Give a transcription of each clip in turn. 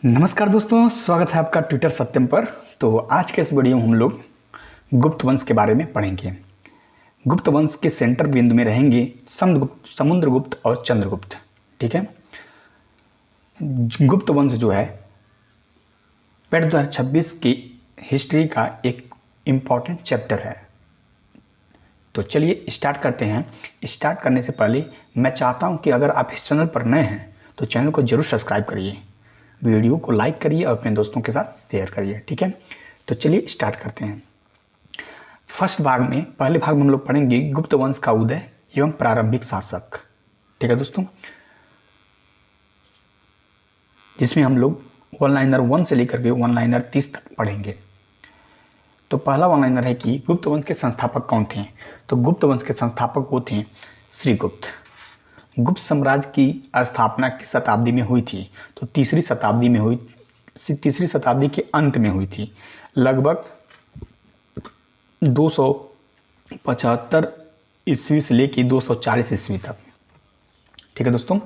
नमस्कार दोस्तों, स्वागत है आपका ट्विटर सत्यम पर। तो आज के इस वीडियो में हम लोग गुप्त वंश के बारे में पढ़ेंगे। गुप्त वंश के सेंटर बिंदु में रहेंगे समुद्रगुप्त और चंद्रगुप्त। ठीक है। गुप्त वंश जो है पेट 2026 की हिस्ट्री का एक इम्पॉर्टेंट चैप्टर है। तो चलिए स्टार्ट करते हैं। स्टार्ट करने से पहले मैं चाहता हूं कि अगर आप इस चैनल पर नए हैं तो चैनल को जरूर सब्सक्राइब करिए, वीडियो को लाइक करिए और अपने दोस्तों के साथ शेयर करिए। ठीक है। तो चलिए स्टार्ट करते हैं। पहले भाग में हम लोग पढ़ेंगे गुप्त वंश का उदय एवं प्रारंभिक शासक। ठीक है दोस्तों, जिसमें हम लोग वन लाइनर 1 से लेकर के वन लाइनर 30 तक पढ़ेंगे। तो पहला वन लाइनर है कि गुप्त वंश के संस्थापक कौन थे। तो गुप्त वंश के संस्थापक वो थे श्रीगुप्त। गुप्त साम्राज्य की स्थापना किस शताब्दी में हुई थी। तो तीसरी शताब्दी के अंत में हुई थी, लगभग 275 ईस्वी से लेकर 240 ईस्वी तक। ठीक है दोस्तों,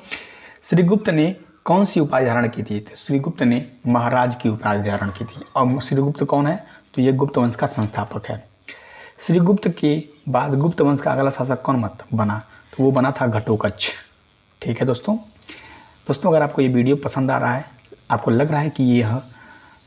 श्रीगुप्त ने कौन सी उपाधि धारण की थी। तो श्रीगुप्त ने महाराज की उपाधि धारण की थी। और श्रीगुप्त कौन है। तो ये गुप्त वंश का संस्थापक है। श्रीगुप्त के बाद गुप्त वंश का अगला शासक कौन बना। तो वो बना था घटोत्कच। ठीक है दोस्तों, अगर आपको ये वीडियो पसंद आ रहा है, आपको लग रहा है कि यह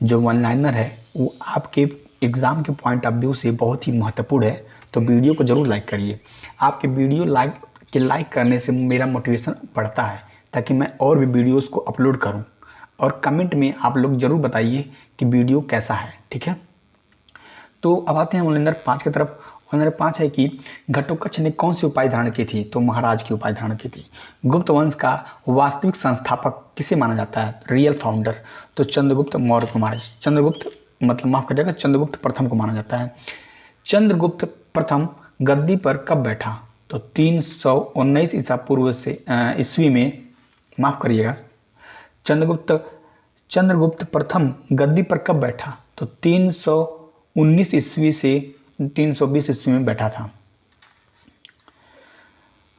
जो वन लाइनर है वो आपके एग्ज़ाम के पॉइंट ऑफ व्यू से बहुत ही महत्वपूर्ण है, तो वीडियो को ज़रूर लाइक करिए। आपके वीडियो लाइक करने से मेरा मोटिवेशन बढ़ता है, ताकि मैं और भी वीडियोस को अपलोड करूं। और कमेंट में आप लोग ज़रूर बताइए कि वीडियो कैसा है। ठीक है। तो अब आते हैं वन लाइनर 5 की तरफ। वन लाइनर 5 है कि घटोत्कच ने कौन सी उपाधि धारण की थी। तो महाराज की उपाधि धारण की थी। गुप्त वंश का वास्तविक संस्थापक किसे माना जाता है, रियल फाउंडर। तो चंद्रगुप्त मौर्य कुमार, चंद्रगुप्त प्रथम को माना जाता है। चंद्रगुप्त प्रथम गद्दी पर कब बैठा। तो 319 ईसा पूर्व से ईस्वी में, माफ करिएगा, चंद्रगुप्त प्रथम गद्दी पर कब बैठा। तो 319 ईस्वी से 320 ईस्वी में बैठा था।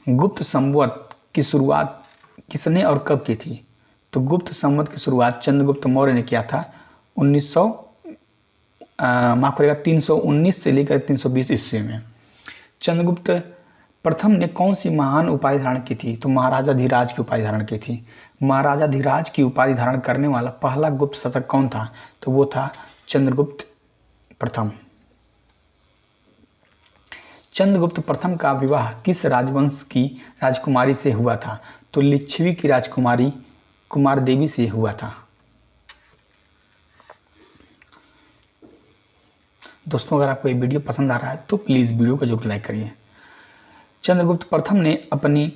गुप्त संवत की शुरुआत किसने और कब की थी। तो गुप्त संवत की शुरुआत चंद्रगुप्त मौर्य ने किया था 319 से लेकर 320 ईस्वी में। चंद्रगुप्त प्रथम ने कौन सी महान उपाधि धारण की थी। तो महाराजाधिराज की उपाधि धारण की थी। महाराजाधिराज की उपाधि धारण करने वाला पहला गुप्त शासक कौन था। तो वो था चंद्रगुप्त प्रथम। चंद्रगुप्त प्रथम का विवाह किस राजवंश की राजकुमारी से हुआ था। तो लिच्छवी की राजकुमारी कुमार देवी से हुआ था। दोस्तों, अगर आपको ये वीडियो पसंद आ रहा है तो प्लीज़ वीडियो को जरूर लाइक करिए। चंद्रगुप्त प्रथम ने अपनी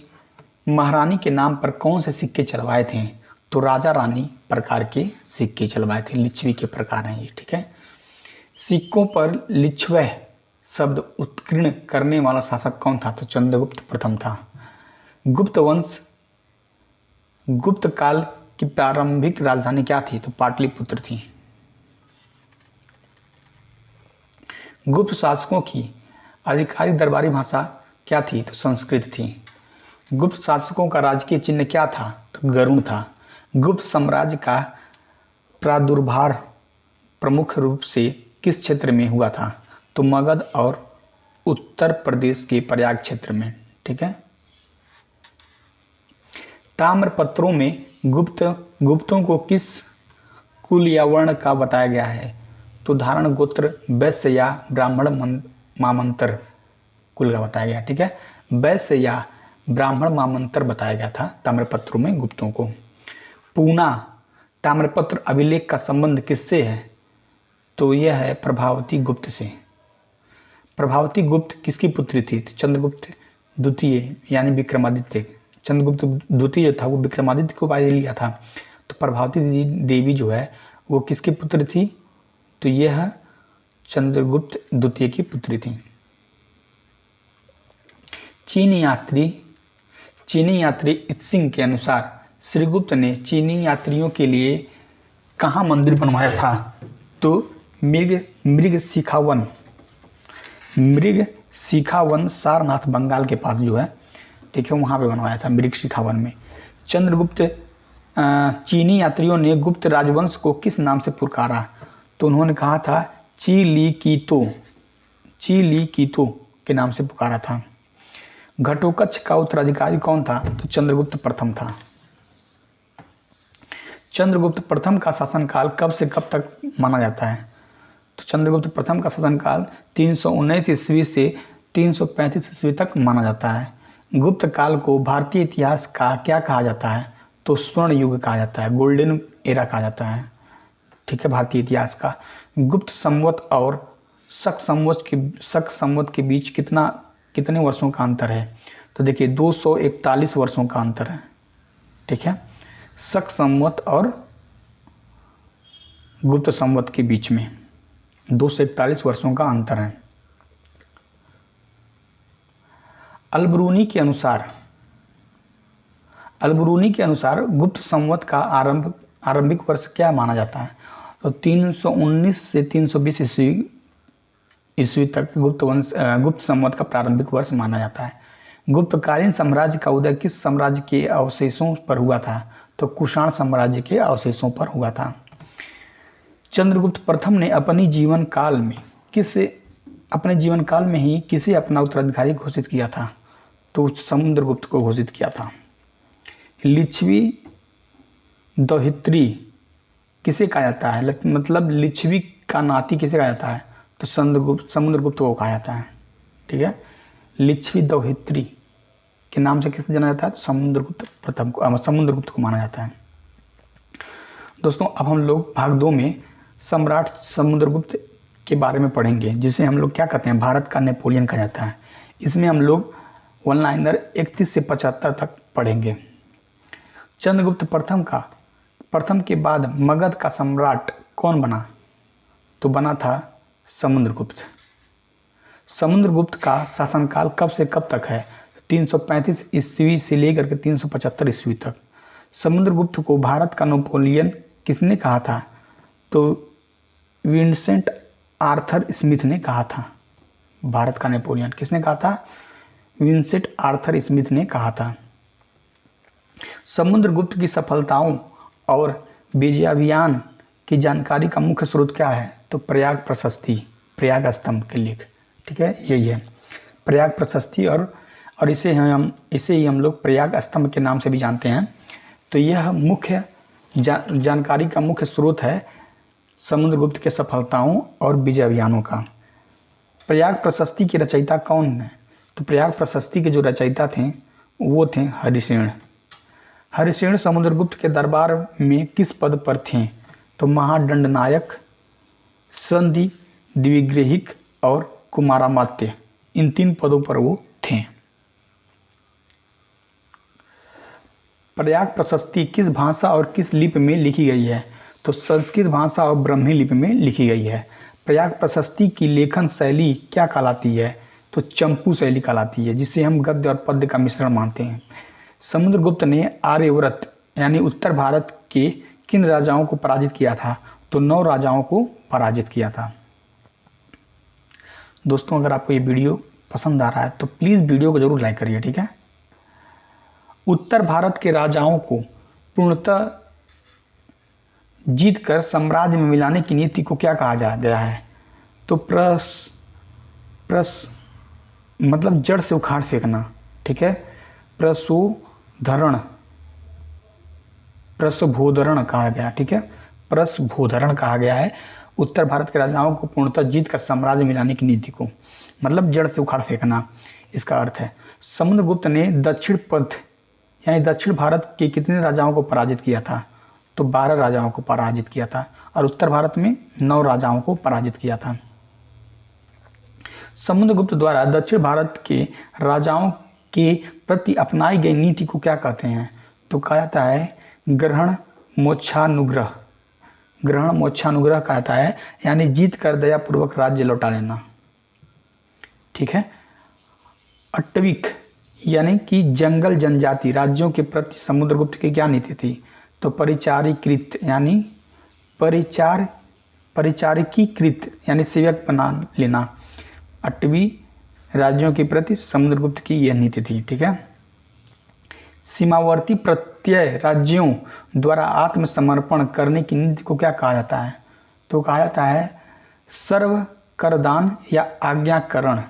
महारानी के नाम पर कौन से सिक्के चलवाए थे। तो राजा रानी प्रकार के सिक्के चलवाए थे, लिच्छवी के प्रकार हैं ये। ठीक है। सिक्कों पर लिच्छव शब्द उत्कीर्ण करने वाला शासक कौन था। तो चंद्रगुप्त प्रथम था। गुप्त वंश गुप्त काल की प्रारंभिक राजधानी क्या थी। तो पाटलिपुत्र थी। गुप्त शासकों की आधिकारिक दरबारी भाषा क्या थी। तो संस्कृत थी। गुप्त शासकों का राजकीय चिन्ह क्या था। तो गरुड़ था। गुप्त साम्राज्य का प्रादुर्भाव प्रमुख रूप से किस क्षेत्र में हुआ था। तो मगध और उत्तर प्रदेश के प्रयाग क्षेत्र में। ठीक है। ताम्रपत्रों में गुप्तों को किस कुल या वर्ण का बताया गया है। तो धारण गोत्र, वैश्य या ब्राह्मण मामंतर कुल का बताया गया। ठीक है। वैश्य या ब्राह्मण मामंतर बताया गया था ताम्रपत्रों में गुप्तों को। पूना ताम्रपत्र अभिलेख का संबंध किससे है। तो यह है प्रभावती गुप्त से। प्रभावती गुप्त किसकी पुत्री थी। तो चंद्रगुप्त द्वितीय यानी विक्रमादित्य। चंद्रगुप्त द्वितीय जो था वो विक्रमादित्य को उपाधि लिया था। तो प्रभावती देवी जो है वो किसकी पुत्र थी। तो यह चंद्रगुप्त द्वितीय की पुत्री थी। चीनी यात्री इत्सिंग के अनुसार श्रीगुप्त ने चीनी यात्रियों के लिए कहाँ मंदिर बनवाया था। तो मृग शिखावन सारनाथ बंगाल के पास जो है, ठीक है, वहाँ पे बनवाया था मृग शिखावन में। चंद्रगुप्त चीनी यात्रियों ने गुप्त राजवंश को किस नाम से पुकारा? तो उन्होंने कहा था ची ली कीतो के नाम से पुकारा था। घटोत्कच का उत्तराधिकारी कौन था? तो चंद्रगुप्त प्रथम था। चंद्रगुप्त प्रथम का शासनकाल कब से कब तक माना जाता है? तो चंद्रगुप्त प्रथम का शासनकाल 319 ईस्वी से 335 ईस्वी तक माना जाता है। गुप्त काल को भारतीय इतिहास का क्या कहा जाता है? तो स्वर्ण युग कहा जाता है, गोल्डन एरा कहा जाता है। ठीक है, भारतीय इतिहास का। गुप्त संवत और शक संवत के बीच कितने वर्षों का अंतर है? तो देखिए 241 वर्षों का अंतर है। ठीक है, शक संवत और गुप्त संवत के बीच में 241 वर्षों का अंतर है। अलबरूनी के अनुसार गुप्त संवत का आरंभिक वर्ष क्या माना जाता है? तो 319 से 320 ईस्वी तक गुप्त संवत का प्रारंभिक वर्ष माना जाता है। गुप्तकालीन साम्राज्य का उदय किस साम्राज्य के अवशेषों पर हुआ था? तो कुषाण साम्राज्य के अवशेषों पर हुआ था। चंद्रगुप्त प्रथम ने अपने जीवन काल में ही किसे अपना उत्तराधिकारी घोषित किया था? तो समुद्रगुप्त को घोषित किया था। लिच्छवी दौहित्री किसे कहा जाता है? मतलब लिच्छवी का नाती किसे कहा जाता है? तो समुद्रगुप्त को कहा जाता है। ठीक है, लिच्छवी दौहित्री के नाम से किसे जाना जाता है? तो समुद्रगुप्त को माना जाता है। दोस्तों, अब हम लोग भाग 2 में सम्राट समुद्रगुप्त के बारे में पढ़ेंगे, जिसे हम लोग क्या कहते हैं, भारत का नेपोलियन कहा जाता है। इसमें हम लोग वन लाइनर 31 से 75 तक पढ़ेंगे। चंद्रगुप्त प्रथम के बाद मगध का सम्राट कौन बना? तो बना था समुद्रगुप्त। समुद्रगुप्त का शासनकाल कब से कब तक है? 335 ईस्वी से लेकर के 375 ईस्वी तक। समुद्रगुप्त को भारत का नेपोलियन किसने कहा था? तो विंसेंट आर्थर स्मिथ ने कहा था। भारत का नेपोलियन किसने कहा था? विंसेंट आर्थर स्मिथ ने कहा था। समुद्रगुप्त की सफलताओं और विजयाभियान की जानकारी का मुख्य स्रोत क्या है? तो प्रयाग प्रशस्ति, प्रयाग स्तंभ के लेख। ठीक है, यही है प्रयाग प्रशस्ति, और इसे ही हम लोग प्रयाग स्तंभ के नाम से भी जानते हैं। तो यह मुख्य जानकारी का मुख्य स्रोत है समुद्रगुप्त के सफलताओं और विजय अभियानों का। प्रयाग प्रशस्ति के रचयिता कौन है? तो प्रयाग प्रशस्ति के जो रचयिता थे वो थे हरिसेन। हरिसेन समुद्रगुप्त के दरबार में किस पद पर थे? तो महादंडनायक, संधि द्विग्रहिक और कुमारामात्य, इन 3 पदों पर वो थे। प्रयाग प्रशस्ति किस भाषा और किस लिपि में लिखी गई है? तो संस्कृत भाषा और ब्राह्मी लिपि में लिखी गई है। प्रयाग प्रशस्ति की लेखन शैली क्या कहलाती है? तो चंपू शैली कहलाती है, जिसे हम गद्य और पद्य का मिश्रण मानते हैं। समुद्रगुप्त ने आर्यव्रत यानी उत्तर भारत के किन राजाओं को पराजित किया था? तो 9 राजाओं को पराजित किया था। दोस्तों, अगर आपको ये वीडियो पसंद आ रहा है तो प्लीज़ वीडियो को जरूर लाइक करिए। ठीक है, उत्तर भारत के राजाओं को पूर्णतः जीतकर साम्राज्य में मिलाने की नीति को क्या कहा गया है? तो मतलब जड़ से उखाड़ फेंकना। ठीक है, प्रसभोधरण कहा गया। ठीक है, प्रसभोधरण कहा गया है उत्तर भारत के राजाओं को पूर्णतः जीतकर साम्राज्य मिलाने की नीति को, मतलब जड़ से उखाड़ फेंकना इसका अर्थ है। समुद्रगुप्त ने दक्षिण भारत के कितने राजाओं को पराजित किया था? तो 12 राजाओं को पराजित किया था, और उत्तर भारत में 9 राजाओं को पराजित किया था। समुद्रगुप्त द्वारा दक्षिण भारत के राजाओं के प्रति अपनाई गई नीति को क्या कहते हैं? तो कहा जाता है ग्रहण मोक्षानुग्रह कहता है, यानी जीत कर दयापूर्वक राज्य लौटा लेना। ठीक है, अटविक यानी कि जंगल जनजाति राज्यों के प्रति समुद्रगुप्त की क्या नीति थी? तो परिचारीकृत यानी परिचारिकीकृत यानी सेवक बना लेना। अटवी राज्यों के प्रति समुद्रगुप्त की यह नीति थी। ठीक है, सीमावर्ती प्रत्यय राज्यों द्वारा आत्मसमर्पण करने की नीति को क्या कहा जाता है? तो कहा जाता है सर्व करदान या आज्ञाकरण।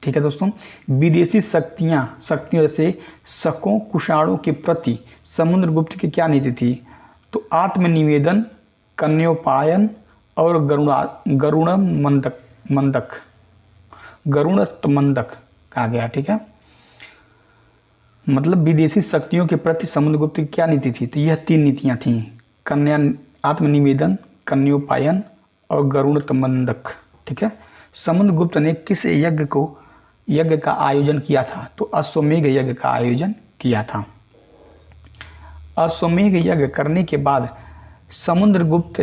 ठीक है दोस्तों। विदेशी शक्तियों जैसे शकों कुषाणों के प्रति समुद्रगुप्त की क्या नीति थी? तो आत्मनिवेदन, कन्योपायन और गरुणत्मंदक कहा गया। ठीक है, मतलब विदेशी शक्तियों के प्रति समुद्रगुप्त की क्या नीति थी? तो यह 3 नीतियां थीं, कन्या आत्मनिवेदन, कन्योपायन और गरुणत्मंदक। ठीक है। समुद्रगुप्त ने किस यज्ञ का आयोजन किया था? तो अश्वमेध यज्ञ का आयोजन किया था। अश्वमेध यज्ञ करने के बाद समुद्रगुप्त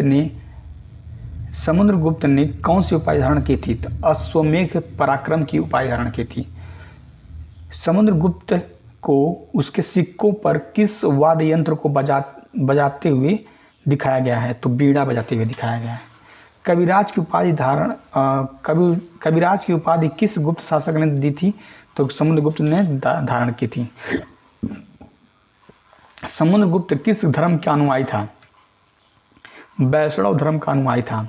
ने कौन सी उपाय धारण की थी? तो अश्वमेध पराक्रम की उपाय धारण की थी। समुद्रगुप्त को उसके सिक्कों पर किस वाद्य यंत्र को बजाते हुए दिखाया गया है? तो बीड़ा बजाते हुए दिखाया गया है। कविराज की उपाधि किस गुप्त शासक ने दी थी? तो समुद्रगुप्त ने धारण की थी। समुद्रगुप्त किस धर्म का अनुयायी था? वैष्णव धर्म का अनुयायी था।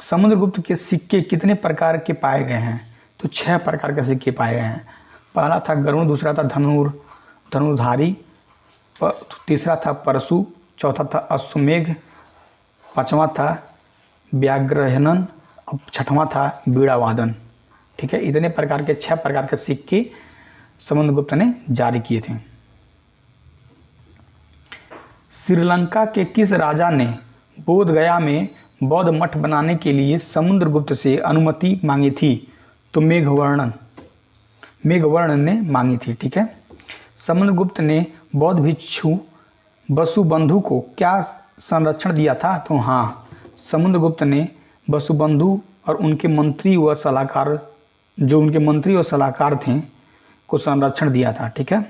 समुद्रगुप्त के सिक्के कितने प्रकार के पाए गए हैं? तो 6 प्रकार के सिक्के पाए गए हैं। पहला था गरुण, दूसरा था धनुर्धारी, तीसरा था परशु, चौथा था अश्वमेघ, 5वां था व्याघ्रहनन और 6वां था बीड़ावादन। ठीक है, इतने प्रकार के 6 प्रकार के सिक्के समुद्रगुप्त ने जारी किए थे। श्रीलंका के किस राजा ने बोध गया में बौद्ध मठ बनाने के लिए समुद्रगुप्त से अनुमति मांगी थी? तो मेघवर्णन ने मांगी थी। ठीक है। समुद्रगुप्त ने बौद्ध भिक्षु वसुबंधु को क्या संरक्षण दिया था? तो हाँ, समुद्रगुप्त ने वसुबंधु और उनके मंत्री व सलाहकार थे को संरक्षण दिया था। ठीक है।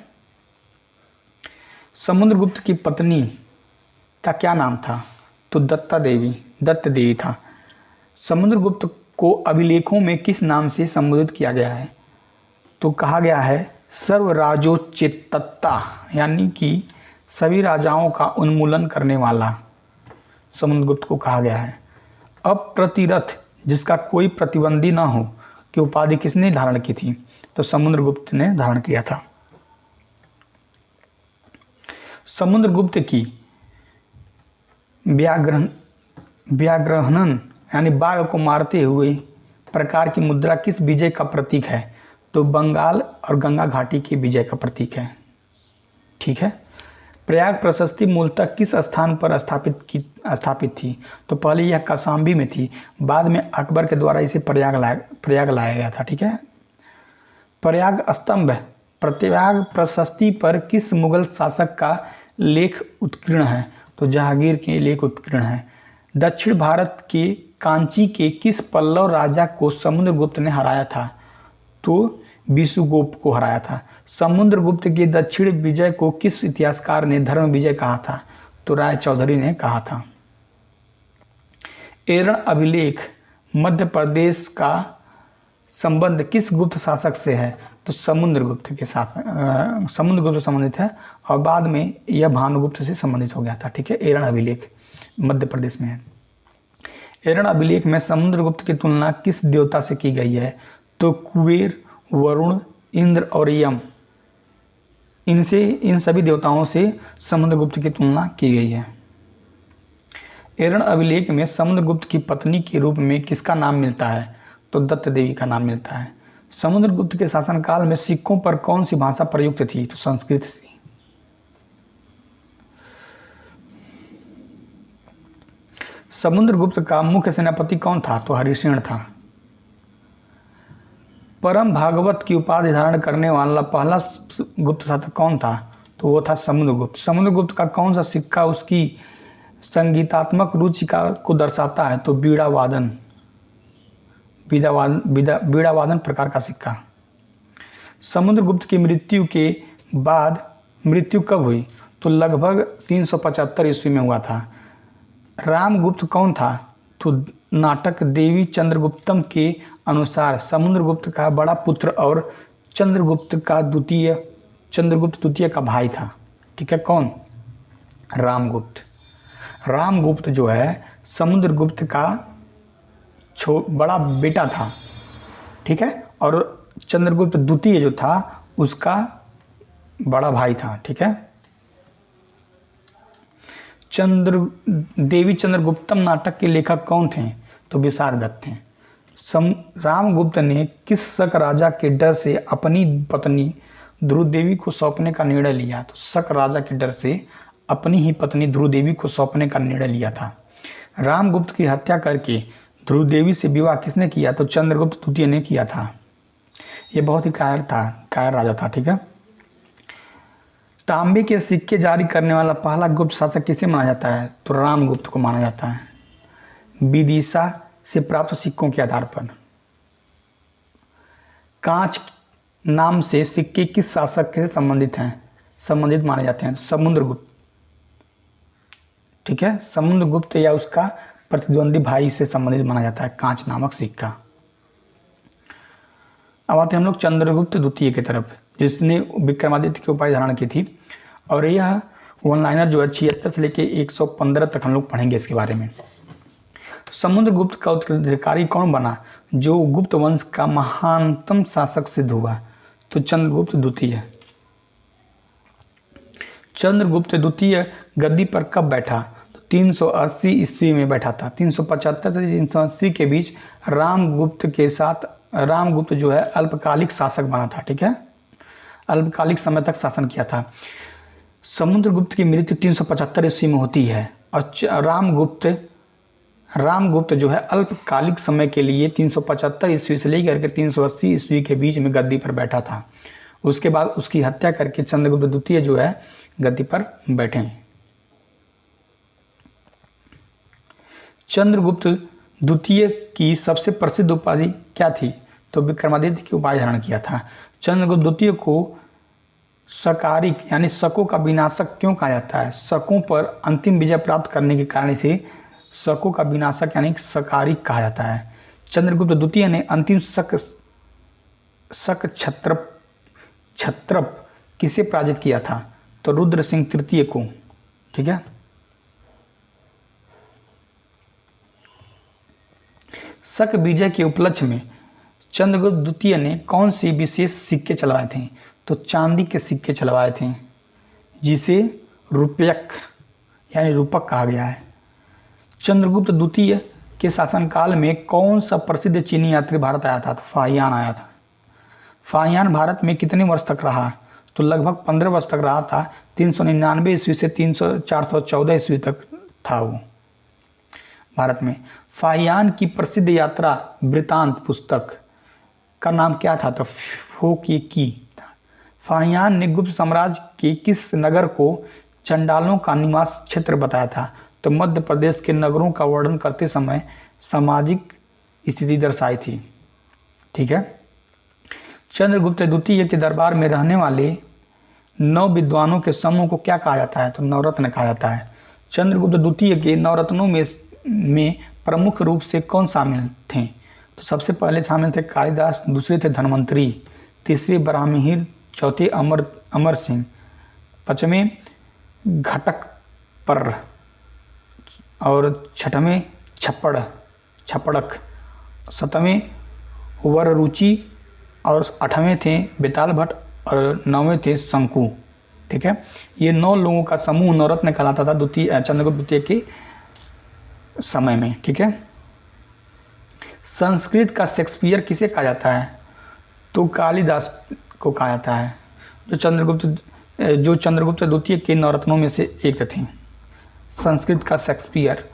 समुद्रगुप्त की पत्नी का क्या नाम था? तो दत्त देवी था। समुद्रगुप्त को अभिलेखों में किस नाम से संबोधित किया गया है? तो कहा गया है सर्वराजोचितता, यानी कि सभी राजाओं का उन्मूलन करने वाला समुद्रगुप्त को कहा गया है। अप्रतिरथ, जिसका कोई प्रतिबंधी न हो, की उपाधि किसने धारण की थी? तो समुद्रगुप्त ने धारण किया था। समुद्रगुप्त की व्याघ्रहनन यानी बाघ को मारते हुए प्रकार की मुद्रा किस विजय का प्रतीक है? तो बंगाल और गंगा घाटी की विजय का प्रतीक है। ठीक है। प्रयाग प्रशस्ति मूलतः किस स्थान पर स्थापित थी? तो पहले यह कौशाम्बी में थी, बाद में अकबर के द्वारा इसे प्रयाग लाया गया था। ठीक है। प्रयाग प्रशस्ति पर किस मुगल शासक का लेख उत्कीर्ण है? तो जहांगीर के लेख उत्कीर्ण है। दक्षिण भारत के कांची के किस पल्लव राजा को समुद्रगुप्त ने हराया था? तो विशुगुप्त को हराया था। समुद्रगुप्त के दक्षिण विजय को किस इतिहासकार ने धर्म विजय कहा था? तो राय चौधरी ने कहा था। एरण अभिलेख मध्य प्रदेश का संबंध किस गुप्त शासक से है? तो समुद्रगुप्त के साथ समुद्रगुप्त संबंधित है और बाद में यह भानुगुप्त से संबंधित हो गया था। ठीक है। एरण अभिलेख मध्य प्रदेश में है। एरण अभिलेख में समुद्रगुप्त की तुलना किस देवता से की गई है? तो कुबेर, वरुण, इंद्र और यम, इन सभी देवताओं से समुद्रगुप्त की तुलना की गई है। एरण अभिलेख में समुद्रगुप्त की पत्नी के रूप में किसका नाम मिलता है? तो दत्त देवी का नाम मिलता है। समुद्रगुप्त के शासनकाल में सिक्कों पर कौन सी भाषा प्रयुक्त थी? तो संस्कृत थी। समुद्रगुप्त का मुख्य सेनापति कौन था? तो हरिसेन था। परम भागवत की उपाधि धारण करने वाला पहला गुप्त शासक कौन था? तो वो था समुद्रगुप्त। समुद्रगुप्त का कौन सा सिक्का उसकी संगीतात्मक रुचि को दर्शाता है? तो बीड़ावादन प्रकार का सिक्का। समुद्रगुप्त की मृत्यु के बाद मृत्यु कब हुई? तो लगभग 375 ईस्वी में हुआ था। रामगुप्त कौन था? तो नाटक देवी चंद्रगुप्तम के अनुसार समुद्रगुप्त का बड़ा पुत्र और चंद्रगुप्त द्वितीय का भाई था। ठीक है, कौन? रामगुप्त। रामगुप्त जो है समुद्रगुप्त का बड़ा बेटा था। ठीक है, और चंद्रगुप्त द्वितीय जो था उसका बड़ा भाई था। ठीक है, देवी चंद्रगुप्तम नाटक के लेखक कौन थे? तो विशारद थे। रामगुप्त ने किस शक राजा के डर से अपनी पत्नी ध्रुवदेवी को सौंपने का निर्णय लिया? तो शक राजा के डर से अपनी ही पत्नी ध्रुवदेवी को सौंपने का निर्णय लिया था। रामगुप्त की हत्या करके ध्रुवदेवी से विवाह किसने किया? तो चंद्रगुप्त द्वितीय ने किया था। यह बहुत ही कायर राजा था। ठीक है, तांबे के सिक्के जारी करने वाला पहला गुप्त शासक किसे माना जाता है? तो रामगुप्त को माना जाता है, विदिशा से प्राप्त सिक्कों के आधार पर। कांच नाम से सिक्के किस शासक से संबंधित माने जाते हैं? समुद्रगुप्त। ठीक है, समुद्रगुप्त या उसका प्रतिद्वंदी भाई से संबंधित माना जाता है कांच नामक सिक्का। अब आते हैं हम लोग चंद्रगुप्त द्वितीय की तरफ, जिसने विक्रमादित्य की उपाधि धारण की थी। और यह वन लाइनर जो है 76 से लेके 115 तक हम लोग पढ़ेंगे इसके बारे में। समुद्रगुप्त का उत्तराधिकारी कौन बना जो गुप्त वंश का महानतम शासक सिद्ध हुआ? तो चंद्रगुप्त द्वितीय। चंद्रगुप्त द्वितीय गद्दी पर कब बैठा? तो 380 ईस्वी में बैठा था। 375 से 380 के बीच रामगुप्त जो है अल्पकालिक शासक बना था। ठीक है, अल्पकालिक समय तक शासन किया था। समुद्रगुप्त की मृत्यु 375 ईस्वी में होती है और रामगुप्त जो है अल्पकालिक समय के लिए 375 ईस्वी से लेकर के 380 ईस्वी के बीच में गद्दी पर बैठा था। उसके बाद उसकी हत्या करके चंद्रगुप्त द्वितीय जो है गद्दी पर बैठे। चंद्रगुप्त द्वितीय की सबसे प्रसिद्ध उपाधि क्या थी? तो विक्रमादित्य की उपाधि धारण किया था। चंद्रगुप्त द्वितीय को सकारिक यानी शकों का विनाशक क्यों कहा जाता है? शकों पर अंतिम विजय प्राप्त करने के कारण से शकों का विनाशक यानी सकारिक कहा जाता है। चंद्रगुप्त द्वितीय ने अंतिम शक क्षत्रप किसे पराजित किया था? तो रुद्र सिंह तृतीय को। ठीक है, शक विजय के उपलक्ष्य में चंद्रगुप्त द्वितीय ने कौन सी विशेष सिक्के चलवाए थे? तो चांदी के सिक्के चलवाए थे, जिसे रूपक यानी रूपक कहा गया है। चंद्रगुप्त द्वितीय के शासनकाल में कौन सा प्रसिद्ध चीनी यात्री भारत आया था? तो फाहियान आया था। फाहियान भारत में कितने वर्ष तक रहा? तो लगभग 15 वर्ष तक रहा था। 399 ईस्वी से 414 ईस्वी तक था वो भारत में। फाहियान की प्रसिद्ध यात्रा वृतांत पुस्तक का नाम क्या था? तो फोकी था। फाहियान ने गुप्त साम्राज्य के किस नगर को चंडालों का निवास क्षेत्र बताया था? तो मध्य प्रदेश के नगरों का वर्णन करते समय सामाजिक स्थिति दर्शाई थी। ठीक है, चंद्रगुप्त द्वितीय के दरबार में रहने वाले 9 विद्वानों के समूह को क्या कहा जाता है? तो नवरत्न कहा जाता है। चंद्रगुप्त द्वितीय के नवरत्नों में प्रमुख रूप से कौन शामिल थे? तो सबसे पहले शामिल थे कालिदास, दूसरे थे धन्वंतरी, तीसरे बराहमिहिर, चौथे अमर सिंह, पांचवें घटकपर और छठवें छपड़क, सातवें वररुचि और 8वें थे बेताल भट्ट और 9वें थे शंकु। ठीक है, ये 9 लोगों का समूह नवरत्न कहलाता था चंद्रगुप्त द्वितीय के समय में। ठीक है, संस्कृत का शेक्सपियर किसे कहा जाता है? तो कालिदास को कहा जाता है, जो चंद्रगुप्त द्वितीय के नवरत्नों में से एक थे। संस्कृत का शेक्सपियर।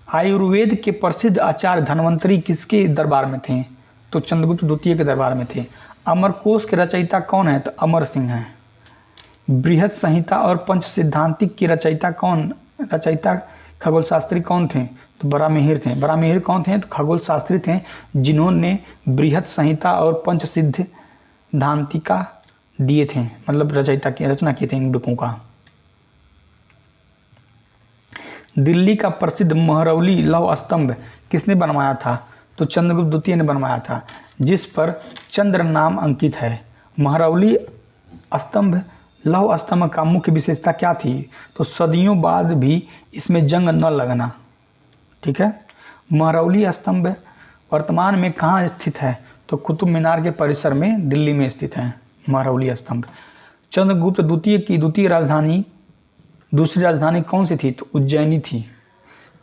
आयुर्वेद के प्रसिद्ध आचार्य धन्वंतरी किसके दरबार में थे? तो चंद्रगुप्त द्वितीय के दरबार में थे। अमरकोश के रचयिता कौन है? तो अमर सिंह हैं। बृहत संहिता और पंच सिद्धांतिक के रचयिता खगोलशास्त्री कौन थे? तो बराहमिहिर थे। बराहमिहिर कौन थे? तो खगोल शास्त्री थे, जिन्होंने बृहत संहिता और पंच सिद्धांतिका दिए थे, मतलब रचना किए थे इन बुकों का। दिल्ली का प्रसिद्ध महरौली लौह स्तंभ किसने बनवाया था? तो चंद्रगुप्त द्वितीय ने बनवाया था, जिस पर चंद्र नाम अंकित है। महरौली स्तंभ लौह स्तंभ का मुख्य विशेषता क्या थी? तो सदियों बाद भी इसमें जंग न लगना। ठीक है। महरौली स्तंभ वर्तमान में कहाँ स्थित है? तो कुतुब मीनार के परिसर में दिल्ली में स्थित है महरौली स्तंभ। चंद्रगुप्त द्वितीय की दूसरी राजधानी कौन सी थी? तो उज्जैनी थी।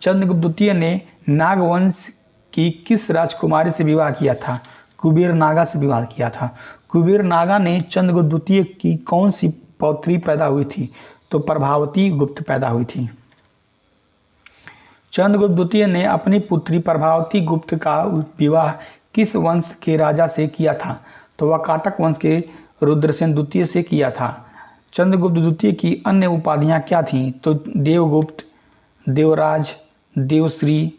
चंद्रगुप्त द्वितीय ने नागवंश की किस राजकुमारी से विवाह किया था? कुबेर नागा से विवाह किया था। कुबेर नागा ने चंद्रगुप्त द्वितीय की कौन सी पौत्री पैदा हुई थी? तो प्रभावती गुप्त पैदा हुई थी। चंद्रगुप्त द्वितीय ने अपनी पुत्री प्रभावती गुप्त का विवाह किस वंश के राजा से किया था? तो वाकाटक वंश के रुद्रसेन द्वितीय से किया था। चंद्रगुप्त द्वितीय की अन्य उपाधियां क्या थीं? तो देवगुप्त, देवराज, देवश्री,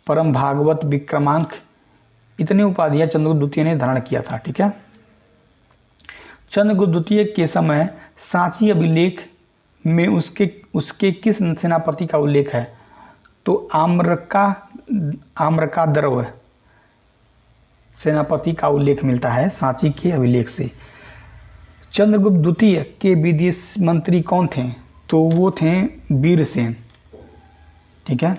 परम भागवत, विक्रमांक, इतनी उपाधियां चंद्रगुप्त द्वितीय ने धारण किया था। ठीक है। चंद्रगुप्त द्वितीय के समय सांची अभिलेख में उसके किस सेनापति का उल्लेख है? तो आम्रकाद्रव सेनापति का उल्लेख मिलता है सांची के अभिलेख से। चंद्रगुप्त द्वितीय के विदेश मंत्री कौन थे? तो वो थे वीरसेन। ठीक है।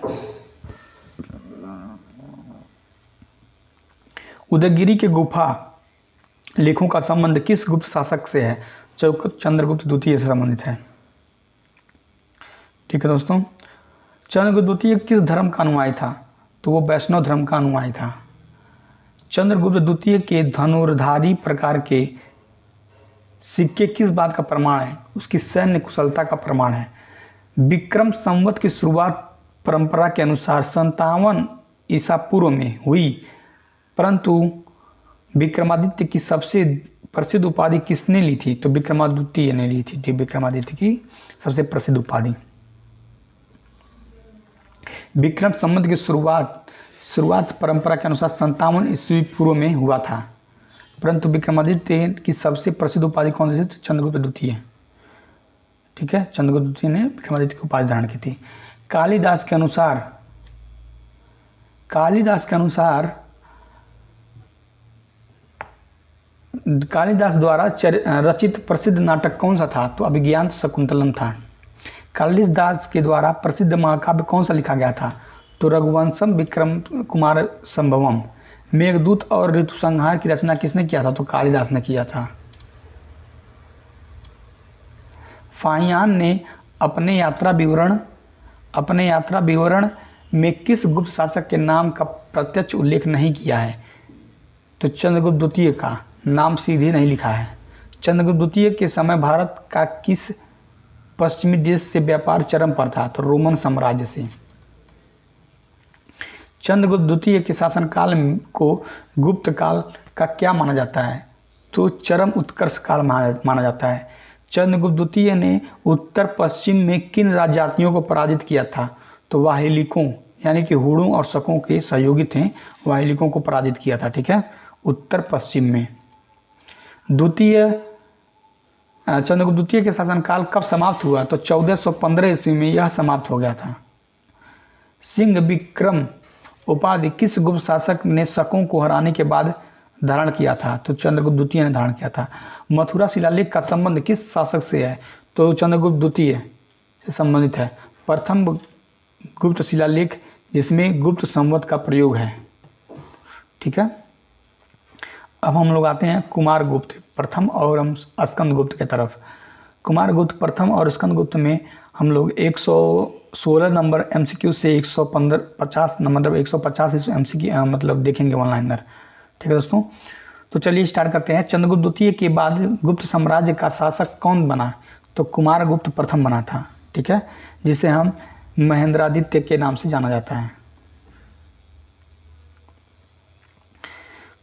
उदयगिरी के गुफा लेखों का संबंध किस गुप्त शासक से है? चंद्रगुप्त द्वितीय से संबंधित है। ठीक है दोस्तों। चंद्रगुप्त द्वितीय किस धर्म का अनुयायी था? तो वो वैष्णव धर्म का अनुयायी था। चंद्रगुप्त द्वितीय के धनुर्धारी प्रकार के सिक्के किस बात का प्रमाण है? उसकी सैन्य कुशलता का प्रमाण है। विक्रम संवत की शुरुआत परंपरा के अनुसार 57 ईसा पूर्व में हुई, परंतु विक्रमादित्य की सबसे प्रसिद्ध उपाधि किसने ली थी? तो विक्रमादित्य ने ली थी। विक्रमादित्य की सबसे प्रसिद्ध उपाधि। विक्रम संवत की शुरुआत परंपरा के अनुसार 57 ईस्वी पूर्व में हुआ था, परंतु विक्रमादित्य की सबसे प्रसिद्ध उपाधि कौन सी थी? तो चंद्रगुप्त द्वितीय। ठीक है। चंद्रगुप्त द्वितीय ने विक्रमादित्य की उपाधि धारण की थी। कालिदास के अनुसार कालिदास द्वारा रचित प्रसिद्ध नाटक कौन सा था? तो अभिज्ञान शकुंतलम था। कालिदास के द्वारा प्रसिद्ध महाकाव्य कौन सा लिखा गया था? तो रघुवंशम, विक्रम कुमार संभवम। मेघदूत और ऋतुसंहार की रचना किसने किया था? तो कालिदास ने किया था। फाहियान ने अपने यात्रा विवरण में किस गुप्त शासक के नाम का प्रत्यक्ष उल्लेख नहीं किया है? तो चंद्रगुप्त द्वितीय का नाम सीधे नहीं लिखा है। चंद्रगुप्त द्वितीय के समय भारत का किस पश्चिमी देश से व्यापार चरम पर था? तो रोमन साम्राज्य से। चंद्रगुप्त द्वितीय के शासनकाल को गुप्त काल का क्या माना जाता है? तो चरम उत्कर्ष काल माना जाता है। चंद्रगुप्त द्वितीय ने उत्तर पश्चिम में किन राजजातियों को पराजित किया था? तो वाहिलिकों, यानी कि हुड़ों और शकों के सहयोगी थे, वाहिलिकों को पराजित किया था। ठीक है। उत्तर पश्चिम में। चंद्रगुप्त द्वितीय के शासनकाल कब समाप्त हुआ? तो 1415 ईस्वी में यह समाप्त हो गया था। सिंह विक्रम उपाधि किस गुप्त शासक ने शकों को हराने के बाद धारण किया था? तो चंद्रगुप्त द्वितीय ने धारण किया था। मथुरा शिलालेख का संबंध किस शासक से है? तो चंद्रगुप्त द्वितीय से संबंधित है। प्रथम गुप्त शिलालेख जिसमें गुप्त संवत का प्रयोग है। ठीक है। अब हम लोग आते हैं कुमारगुप्त प्रथम और हम स्कंदगुप्त की तरफ। कुमारगुप्त प्रथम और स्कंदगुप्त में हम लोग 116 नंबर MCQ से 150 नंबर 150 MCQ मतलब देखेंगे ऑनलाइनर। ठीक है दोस्तों। तो चलिए स्टार्ट करते हैं। चंद्रगुप्त द्वितीय के बाद गुप्त साम्राज्य का शासक कौन बना? तो कुमारगुप्त प्रथम बना था। ठीक है। जिसे हम महेंद्रादित्य के नाम से जाना जाता है।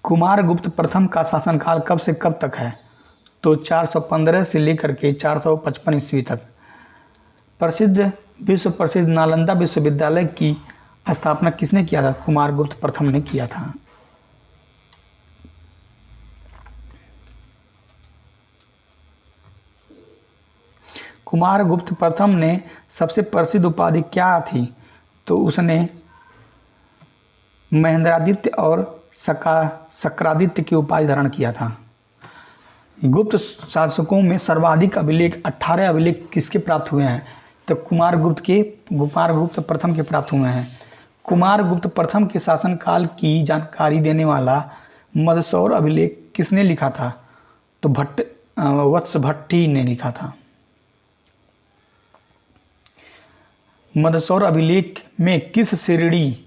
कुमारगुप्त प्रथम का शासनकाल कब से कब तक है? तो 415 से लेकर के 455 ईस्वी तक। विश्व प्रसिद्ध नालंदा विश्वविद्यालय की स्थापना किसने किया था? कुमारगुप्त प्रथम ने किया था। कुमारगुप्त प्रथम ने सबसे प्रसिद्ध उपाधि क्या थी? तो उसने महेंद्रादित्य और शक्रादित्य के उपाधि धारण किया था। गुप्त शासकों में सर्वाधिक अभिलेख 18 अभिलेख किसके प्राप्त हुए हैं? तो कुमारगुप्त प्रथम के प्राप्त हुए हैं। कुमारगुप्त प्रथम के शासनकाल की जानकारी देने वाला मदसौर अभिलेख किसने लिखा था? तो वत्सभट्टी ने लिखा था। मदसौर अभिलेख में किस श्रेणी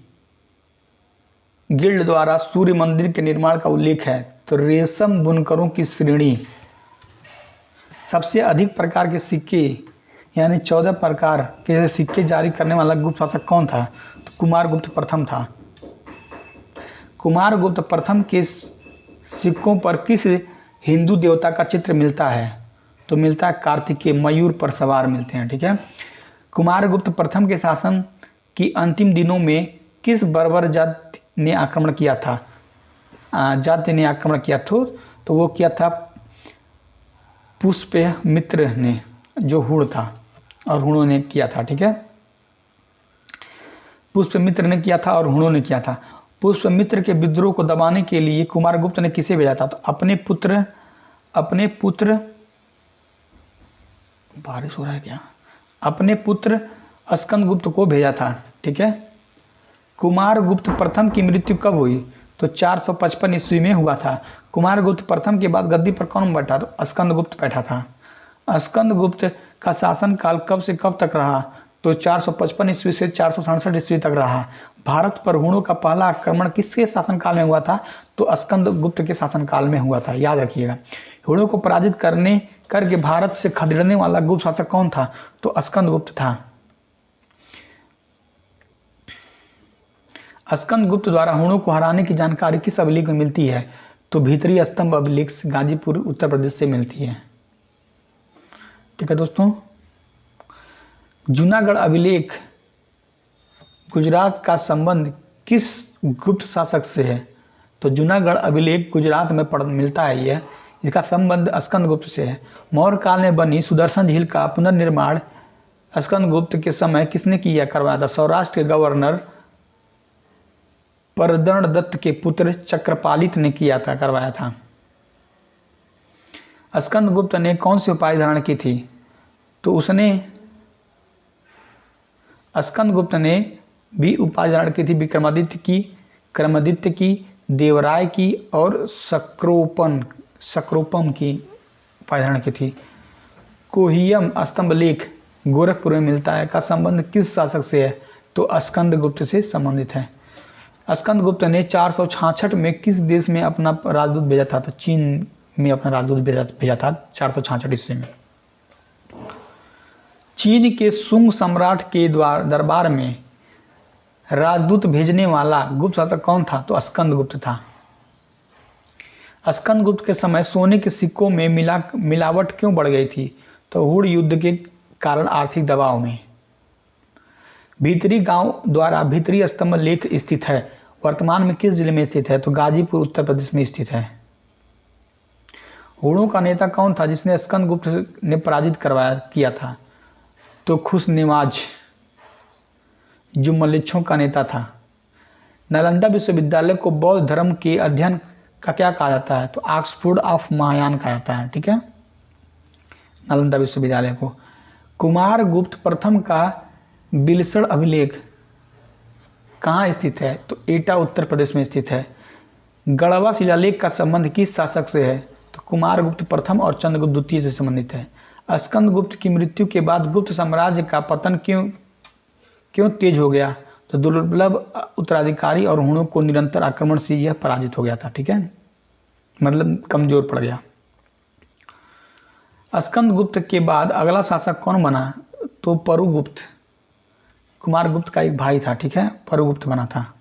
गिल्ड द्वारा सूर्य मंदिर के निर्माण का उल्लेख है? तो रेशम बुनकरों की श्रेणी। सबसे अधिक प्रकार के सिक्के यानी 14 प्रकार के सिक्के जारी करने वाला गुप्त शासक कौन था? तो कुमारगुप्त प्रथम था। कुमारगुप्त प्रथम के सिक्कों पर किस हिंदू देवता का चित्र मिलता है? तो मिलता है कार्तिकेय, मयूर पर सवार मिलते हैं। ठीक है। कुमारगुप्त प्रथम के शासन की अंतिम दिनों में किस बर्बर जाति ने आक्रमण किया था? तो वो किया था पुष्यमित्र ने, जो हुण था, और हुणों ने किया था। ठीक है। पुष्यमित्र ने किया था और हुणों ने किया था। पुष्यमित्र के विद्रोह को दबाने के लिए कुमारगुप्त ने किसे भेजा था? तो अपने पुत्र बारिश हो रहा है क्या? अपने पुत्र स्कंदगुप्त को भेजा था। ठीक है। कुमारगुप्त प्रथम की मृत्यु कब हुई? तो 455 ईस्वी में हुआ था। कुमारगुप्त प्रथम के बाद गद्दी पर कौन बैठा? तो स्कंदगुप्त बैठा था। स्कंदगुप्त का शासनकाल कब से कब तक रहा? तो 455 ईस्वी से 467 ईस्वी तक रहा। भारत पर हुणों का पहला आक्रमण किसके शासनकाल में हुआ था? तो स्कंदगुप्त के शासनकाल में हुआ था। याद रखिएगा। हुणों को पराजित करके भारत से खदेड़ने वाला गुप्त शासक कौन था? तो स्कंदगुप्त था। स्कंदगुप्त द्वारा हुणों को हराने की जानकारी किस अभिलेख में मिलती है? तो भीतरी स्तंभ अभिलेख गाजीपुर उत्तर प्रदेश से मिलती है। ठीक है दोस्तों। जूनागढ़ अभिलेख गुजरात का संबंध किस गुप्त शासक से है? तो जूनागढ़ अभिलेख गुजरात में मिलता है। यह इसका संबंध स्कंदगुप्त से है। मौर्य काल में बनी सुदर्शन झील का पुनर्निर्माण स्कंदगुप्त के समय किसने करवाया था? सौराष्ट्र के गवर्नर परदणदत्त के पुत्र चक्रपालित ने करवाया था। स्कंदगुप्त ने कौन सी उपाधि धारण की थी? तो स्कंदगुप्त ने भी उपाधि धारण की थी विक्रमादित्य की, देवराय की और सक्रोपम की उपाधि धारण की थी। कोहियम स्तंभलेख गोरखपुर में मिलता है का संबंध किस शासक से है? तो स्कंदगुप्त से संबंधित है। स्कंदगुप्त ने 466 में किस देश में अपना राजदूत भेजा था? तो चीन में अपना राजदूत भेजा था 466 ईस्वी में। चीन के सुंग सम्राट के दरबार में राजदूत भेजने वाला गुप्त शासक कौन था? तो स्कंदगुप्त था। स्कंदगुप्त के समय सोने के सिक्कों में मिलावट क्यों बढ़ गई थी? तो हुण युद्ध के कारण आर्थिक दबाव में। भीतरी गांव द्वारा भीतरी स्तंभ लेख स्थित है, वर्तमान में किस जिले में स्थित है? तो गाजीपुर उत्तर प्रदेश में स्थित है। हुणों का नेता कौन था जिसने स्कंदगुप्त ने पराजित किया था? तो खुशनेवाज, जो मलेच्छों का नेता था। नालंदा विश्वविद्यालय को बौद्ध धर्म के अध्ययन का क्या कहा जाता है? तो ऑक्सफोर्ड ऑफ महायान कहा जाता है। ठीक है। नालंदा विश्वविद्यालय को। कुमारगुप्त प्रथम का बिलसड़ अभिलेख कहाँ स्थित है? तो एटा उत्तर प्रदेश में स्थित है। गढ़वा शिलालेख का संबंध किस शासक से है? तो कुमारगुप्त प्रथम और चंद्रगुप्त द्वितीय से संबंधित है। स्कंदगुप्त की मृत्यु के बाद गुप्त साम्राज्य का पतन क्यों तेज हो गया? तो दुर्लभ उत्तराधिकारी और हुणों को निरंतर आक्रमण से यह पराजित हो गया था। ठीक है। मतलब कमजोर पड़ गया। स्कंदगुप्त के बाद अगला शासक कौन बना? तो परुगुप्त, कुमारगुप्त का एक भाई था। ठीक है। परुगुप्त बना था।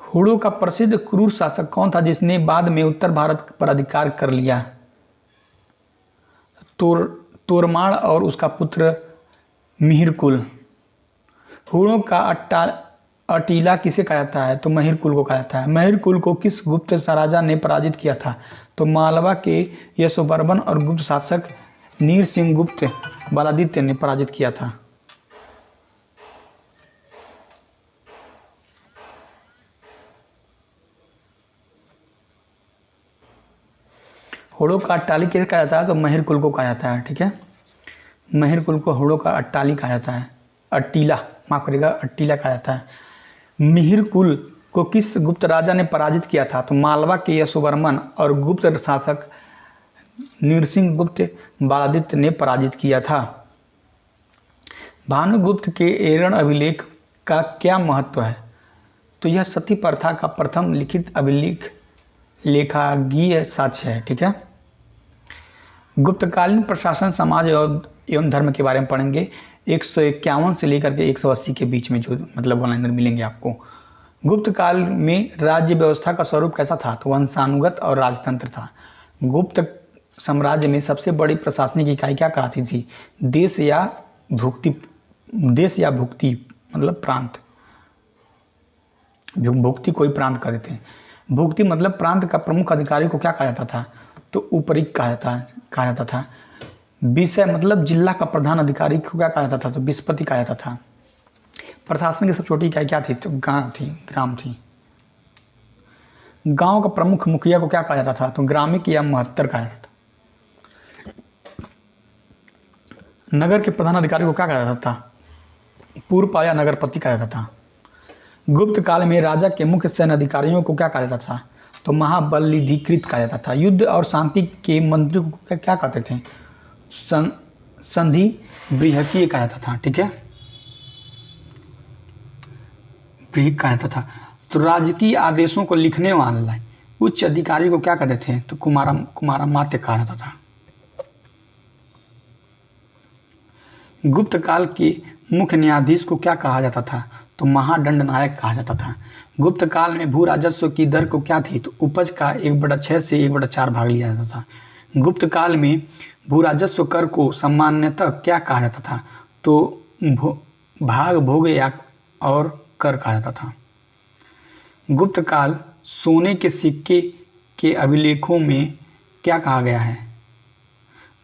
हुणों का प्रसिद्ध क्रूर शासक कौन था जिसने बाद में उत्तर भारत पर अधिकार कर लिया? तोरमाण और उसका पुत्र मिहिरकुल। हुणों का अटीला किसे कहा जाता है? तो महिरकुल को कहा जाता है। महिरकुल को किस गुप्त राजा ने पराजित किया था? तो मालवा के यशोवर्मन और गुप्त शासक नीर सिंह गुप्त बालादित्य ने पराजित किया था। होड़ों का अट्टाली किसे कहा जाता है? तो महिर कुल को कहा जाता है। ठीक है, महिर कुल को होड़ों का अट्टाली कहा जाता है, अट्टीला, माफ करिएगा, अट्टीला कहा जाता है। मिहिर कुल को किस गुप्त राजा ने पराजित किया था? तो मालवा के यशोवर्मन और गुप्त शासक नृसिंह गुप्त बालादित्य ने पराजित किया था। भानुगुप्त के एरण अभिलेख का क्या महत्व है? तो यह सती प्रथा का प्रथम लिखित अभिलेख लेखागीय साक्ष्य है। ठीक है, गुप्तकालीन प्रशासन, समाज एवं धर्म के बारे में पढ़ेंगे। 151 से लेकर के 180 के बीच में जो मतलब ऑनलाइन मिलेंगे आपको। गुप्त काल में राज्य व्यवस्था का स्वरूप कैसा था? तो वंशानुगत और राजतंत्र था। गुप्त साम्राज्य में सबसे बड़ी प्रशासनिक इकाई क्या कहलाती थी? देश या भुक्ति मतलब प्रांत। भुक्ति कोई प्रांत कहते थे। भुक्ति मतलब प्रांत का प्रमुख अधिकारी को क्या कहा जाता था? तो उपरीक कहा जाता था। विषय मतलब जिला का प्रधान अधिकारी को क्या कहा जाता था? तो विस्पति कहा जाता था। प्रशासन की सबसे छोटी इकाई क्या थी? तो ग्राम थी। गांव का प्रमुख मुखिया को क्या कहा जाता था? तो ग्रामिक या महत्तर कहा जाता था। नगर के प्रधान अधिकारी को क्या कहा जाता था? पूर्व या नगरपति कहा जाता था। गुप्त काल में राजा के मुख्य सैन्य अधिकारियों को क्या कहा जाता था? तो महाबलीधिकृत कहा जाता था। युद्ध और शांति के मंत्री को क्या कहते थे? संधि बृहकीय कहा जाता था। ठीक है, बृहक कहा जाता था। तो राजकीय आदेशों को लिखने वाले उच्च अधिकारी को क्या कहते थे? तो कुमारामात्य कहा जाता था। गुप्त काल के मुख्य न्यायाधीश को क्या कहा जाता था? तो महादंड नायक कहा जाता था। गुप्त काल में भू राजस्व की दर को क्या थी? तो उपज का 1/6 से 1/4 भाग लिया जाता था। गुप्त काल में भू राजस्व कर को सामान्यतः क्या कहा जाता था? तो भाग भोग या और कर कहा जाता था। गुप्त काल सोने के सिक्के के अभिलेखों में क्या कहा गया है?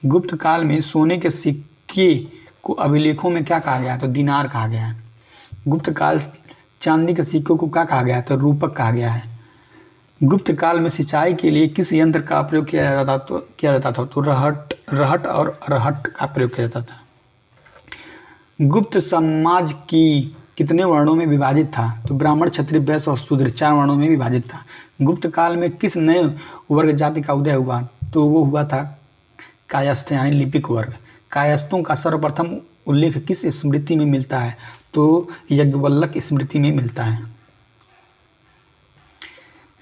गुप्त काल में सोने के सिक्के को अभिलेखों में क्या कहा गया है? तो दिनार कहा गया है। गुप्त काल चांदी के सिक्कों को क्या कहा गया है? तो रूपक कहा गया है। गुप्त काल में सिंचाई के लिए किस यंत्र का प्रयोग किया जाता था? तो रहट और अरहट का प्रयोग किया जाता था। गुप्त समाज की कितने वर्णों में विभाजित था? तो ब्राह्मण, क्षत्रिय, वैश्य और शूद्र 4 वर्णों में विभाजित था। गुप्त काल में किस नए वर्ग जाति का उदय हुआ? तो वो हुआ था कायस्थ यानी लिपिक वर्ग। कायस्थों का सर्वप्रथम उल्लेख किस स्मृति में मिलता है? तो यज्ञवल्लक स्मृति में मिलता है।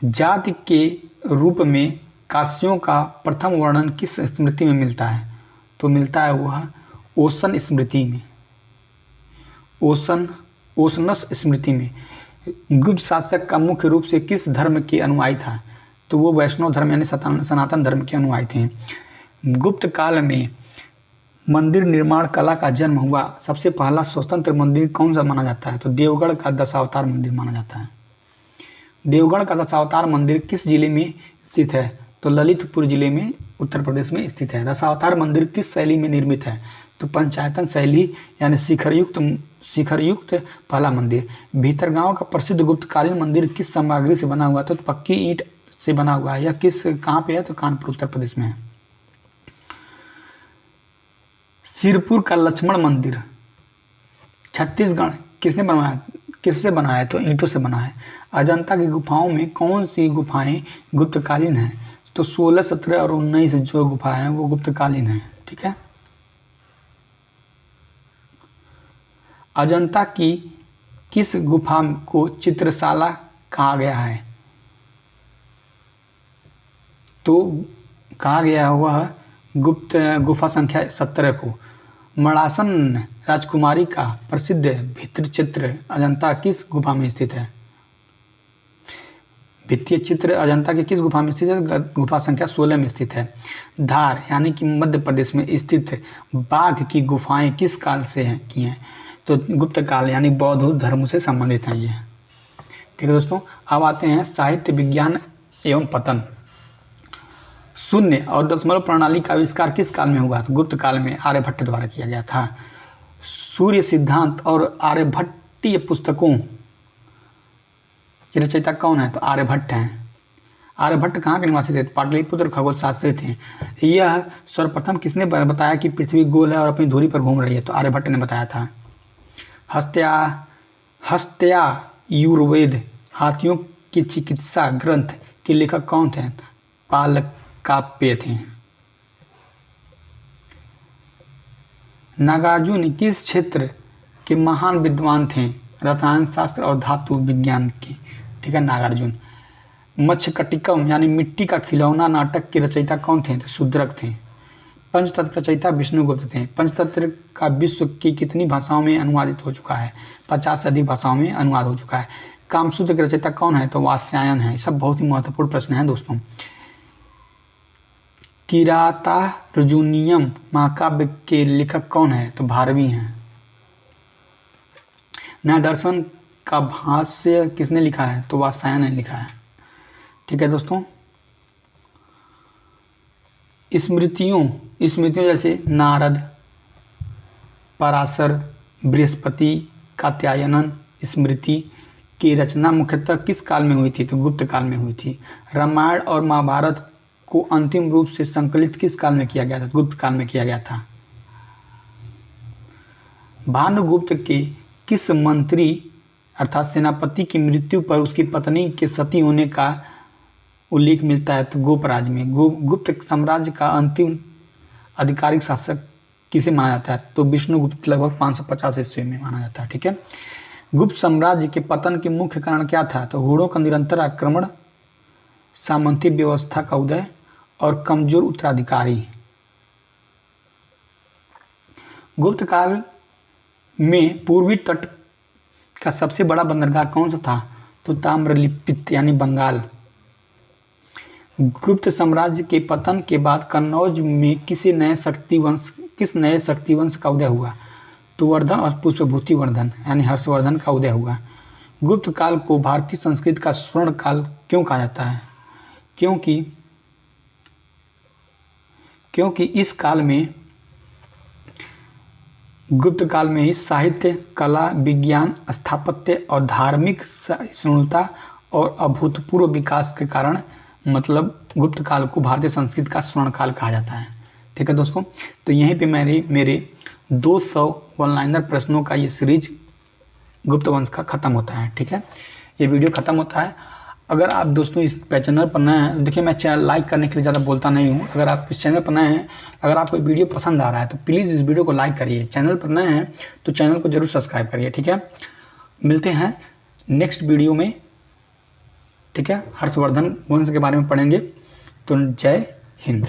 जाति के रूप में कास्यों का प्रथम वर्णन किस स्मृति में मिलता है? तो मिलता है वह ओशन स्मृति में, ओशनस स्मृति में। गुप्त शासक का मुख्य रूप से किस धर्म के अनुयायी था? तो वो वैष्णव धर्म यानी सनातन धर्म के अनुयायी थे। गुप्त काल में मंदिर निर्माण कला का जन्म हुआ। सबसे पहला स्वतंत्र मंदिर कौन सा माना जाता है? तो देवगढ़ का दशावतार मंदिर माना जाता है। देवगढ़ का दशावतार मंदिर किस जिले में स्थित है? तो ललितपुर जिले में उत्तर प्रदेश में स्थित है। दशावतार मंदिर किस शैली में निर्मित है? तो पंचायतन शैली यानी शिखरयुक्त पहला मंदिर। भीतरगांव का प्रसिद्ध गुप्तकालीन मंदिर किस सामग्री से बना हुआ? तो पक्की ईंट से बना हुआ है। यह कहाँ पे है? तो कानपुर उत्तर प्रदेश में है। सिरपुर का लक्ष्मण मंदिर छत्तीसगढ़ किससे बना है? तो ईंटों से बना है। अजंता की गुफाओं में कौन सी गुफाएं गुप्तकालीन हैं? तो 16, 17 और 19 जो गुफाएं हैं वो गुप्तकालीन हैं। ठीक है, अजंता की किस गुफा को चित्रशाला कहा गया है? तो कहा गया वह गुप्त गुफा संख्या 17 को। मड़ासन राजकुमारी का प्रसिद्ध भित्ति चित्र अजंता किस गुफा में स्थित है? भित्ति चित्र अजंता की किस गुफा में स्थित है? गुफा संख्या 16 में स्थित है। धार यानी कि मध्य प्रदेश में स्थित बाघ की गुफाएं किस काल से की हैं? तो गुप्त काल यानी बौद्ध धर्म से संबंधित हैं ये। ठीक है दोस्तों, अब आते हैं साहित्य विज्ञान एवं पतन। शून्य और दशमलव प्रणाली का आविष्कार किस काल में हुआ? तो गुप्त काल में आर्यभट्ट द्वारा किया गया था। सूर्य सिद्धांत और आर्यभट्टीय पुस्तकों के रचयिता कौन है? तो आर्यभट्ट हैं। आर्यभट्ट कहाँ के निवासी थे? पाटलिपुत्र खगोल शास्त्री थे। यह सर्वप्रथम किसने बताया कि पृथ्वी गोल है और अपनी धुरी पर घूम रही है? तो आर्यभट्ट ने बताया था। हस्त्यायुर्वेद हाथियों की चिकित्सा ग्रंथ के लेखक कौन थे? पालकाप्य थे। नागार्जुन किस क्षेत्र के महान विद्वान थे? रसायन शास्त्र और धातु विज्ञान के। ठीक है, नागार्जुन। मच्छकटिकम यानी मिट्टी का खिलौना नाटक के रचयिता कौन थे? तो शूद्रक थे। पंचतंत्र रचयिता विष्णुगुप्त थे। पंचतंत्र का विश्व की कितनी भाषाओं में अनुवादित हो चुका है? 50 से अधिक भाषाओं में अनुवाद हो चुका है। कामसूत्र के रचयिता कौन है? तो वात्स्यायन है। सब बहुत ही महत्वपूर्ण प्रश्न है दोस्तों। किरातार्जुनीयम महाकाव्य के लेखक कौन है? तो भारवी हैं। न्याय दर्शन का भाष्य किसने लिखा है? तो वात्स्यायन ने लिखा है। ठीक है दोस्तों। स्मृतियों जैसे नारद, पराशर, बृहस्पति, कात्यायनन स्मृति की रचना मुख्यतः किस काल में हुई थी? तो गुप्त काल में हुई थी। रामायण और महाभारत को अंतिम रूप से संकलित किस काल में किया गया था? गुप्त काल में किया गया था। भानुगुप्त के किस मंत्री अर्थात सेनापति की मृत्यु पर उसकी पत्नी के सती होने का उल्लेख मिलता है? तो गोपराज में। गुप्त साम्राज्य का अंतिम आधिकारिक शासक किसे माना जाता है? तो विष्णुगुप्त लगभग 550 ईस्वी में माना जाता है। ठीक है। गुप्त साम्राज्य के पतन के मुख्य कारण क्या था? तो हुणों का निरंतर आक्रमण, सामंती व्यवस्था का उदय और कमजोर उत्तराधिकारी। गुप्त काल में पूर्वी तट का सबसे बड़ा बंदरगाह कौन सा था? तो ताम्रलिप्त यानी बंगाल। गुप्त साम्राज्य के पतन के बाद कन्नौज में किस नए शक्ति वंश का उदय हुआ? तो वर्धन और पुष्पभूति वर्धन यानी हर्षवर्धन का उदय हुआ। गुप्त काल को भारतीय संस्कृति का स्वर्ण काल क्यों कहा जाता है? क्योंकि इस काल में गुप्त काल में ही साहित्य, कला, विज्ञान, स्थापत्य और धार्मिक सहिष्णुता और अभूतपूर्व विकास के कारण मतलब गुप्त काल को भारतीय संस्कृति का स्वर्ण काल कहा जाता है। ठीक है दोस्तों। तो यहीं पे मेरे 200 वन लाइनर प्रश्नों का ये सीरीज गुप्त वंश का खत्म होता है। ठीक है, ये वीडियो खत्म होता है। अगर आप दोस्तों इस चैनल पर नए हैं, देखिए मैं चैनल लाइक करने के लिए ज़्यादा बोलता नहीं हूँ। अगर आप इस चैनल पर नए हैं, अगर आपको वीडियो पसंद आ रहा है तो प्लीज़ इस वीडियो को लाइक करिए। चैनल पर नए हैं तो चैनल को जरूर सब्सक्राइब करिए। ठीक है, मिलते हैं नेक्स्ट वीडियो में। ठीक है, हर्षवर्धन वंश के बारे में पढ़ेंगे। तो जय हिंद।